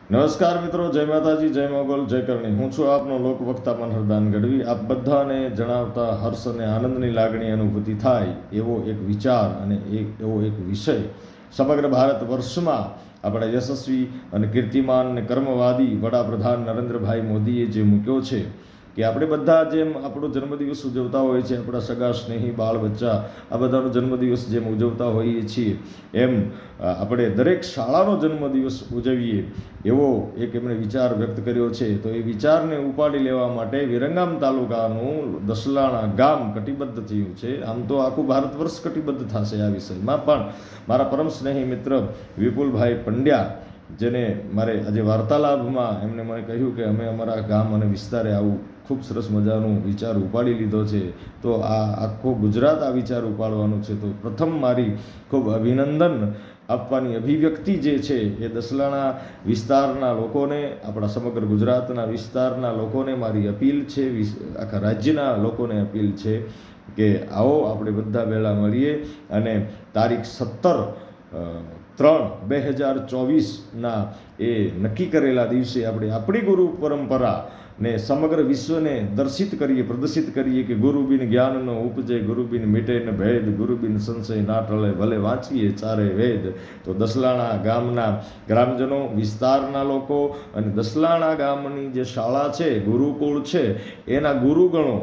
નમસ્કાર મિત્રો, જય માતાજી, જય મોગલ, જય કરણી. હું છું આપનો લોકવક્તા મનહરદાન ગઢવી. આપ બધાને જણાવતા હર્ષ અને આનંદની લાગણી અનુભૂતિ થાય એવો એક વિચાર અને એવો એક વિષય સમગ્ર ભારત વર્ષમાં આપણા યશસ્વી અને કીર્તિમાન અને કર્મવાદી વડાપ્રધાન નરેન્દ્રભાઈ મોદીએ જે મૂક્યો છે કે આપણે બધા જેમ આપણો જન્મદિવસ ઉજવતા હોઈએ છીએ, આપણા સગા સ્નેહી બાળ બચ્ચા આ બધાનો જન્મદિવસ જેમ ઉજવતા હોઈએ છીએ એમ આપણે દરેક શાળાનો જન્મદિવસ ઉજવીએ એવો એક એમણે વિચાર વ્યક્ત કર્યો છે. તો એ વિચારને ઉપાડી લેવા માટે વિરંગામ તાલુકાનું દસલાણા ગામ કટિબદ્ધ થયું છે. આમ તો આખું ભારત વર્ષ કટિબદ્ધ થશે આ વિષયમાં, પણ મારા પરમ સ્નેહી મિત્ર વિપુલભાઈ પંડ્યા, જેને મારે આજે વાર્તાલાભમાં એમણે મને કહ્યું કે અમે અમારા ગામ અને વિસ્તારે આવું ખૂબ સરસ મજાનું વિચાર ઉપાડી લીધો છે, તો આ આખો ગુજરાત આ વિચાર ઉપાડવાનું છે. તો પ્રથમ મારી ખૂબ અભિનંદન આપવાની અભિવ્યક્તિ જે છે એ દસલાણા વિસ્તારના લોકોને, આપણા સમગ્ર ગુજરાતના વિસ્તારના લોકોને મારી અપીલ છે, આખા રાજ્યના લોકોને અપીલ છે કે આવો આપણે બધા ભેળા મળીએ અને તારીખ 17/3/2024 એ નક્કી કરેલા દિવસે આપણે આપણી ગુરુ પરંપરા ને સમગ્ર વિશ્વને દર્શિત કરીએ, પ્રદર્શિત કરીએ કે ગુરુ બિન જ્ઞાન ન ઉપજે, ગુરુ બિન મિટે ન ભેદ, ગુરુ બિન સંશય ના ટળે, ભલે વાંચીએ ચારે વેદ. તો દસલાણા ગામના ગ્રામજનો, વિસ્તારના લોકો અને દસલાણા ગામની જે શાળા છે, ગુરુકુળ છે, એના ગુરુગણો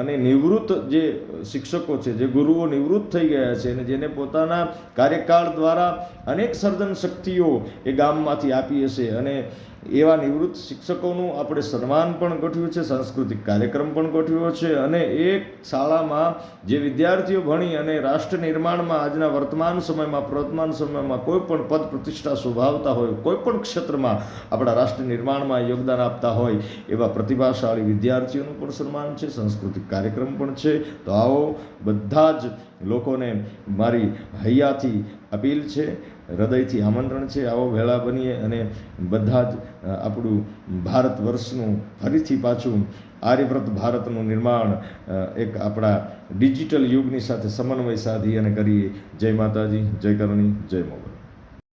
અને નિવૃત્ત જે શિક્ષકો છે, જે ગુરુઓ નિવૃત્ત થઈ ગયા છે અને જેને પોતાના કાર્યકાળ દ્વારા અનેક સર્જન શક્તિઓ એ ગામમાંથી આપી હશે, અને એવા નિવૃત્ત શિક્ષકોનું આપણે સન્માન પણ ગોઠવ્યું છે, સાંસ્કૃતિક કાર્યક્રમ પણ ગોઠવ્યો છે. અને એક શાળામાં જે વિદ્યાર્થીઓ ભણી અને રાષ્ટ્ર નિર્માણમાં આજના વર્તમાન સમયમાં કોઈ પણ પદ પ્રતિષ્ઠા શોભાવતા હોય, કોઈ પણ ક્ષેત્રમાં આપણા રાષ્ટ્ર નિર્માણમાં યોગદાન આપતા હોય એવા પ્રતિભાશાળી વિદ્યાર્થીઓનું પણ સન્માન છે, સાંસ્કૃતિક કાર્યક્રમ પણ છે. તો આવો બધા જ લોકોને મારી હૈયાથી અપીલ છે, હૃદયથી આમંત્રણ છે, આવો ભેળા બનીએ અને બધા જ આપણું ભારત વર્ષનું ફરીથી પાછું આર્યવ્રત ભારતનું નિર્માણ એક આપણા ડિજિટલ યુગની સાથે સમન્વય સાધી અને કરીએ. જય માતાજી, જય કરણી, જય મોગલ.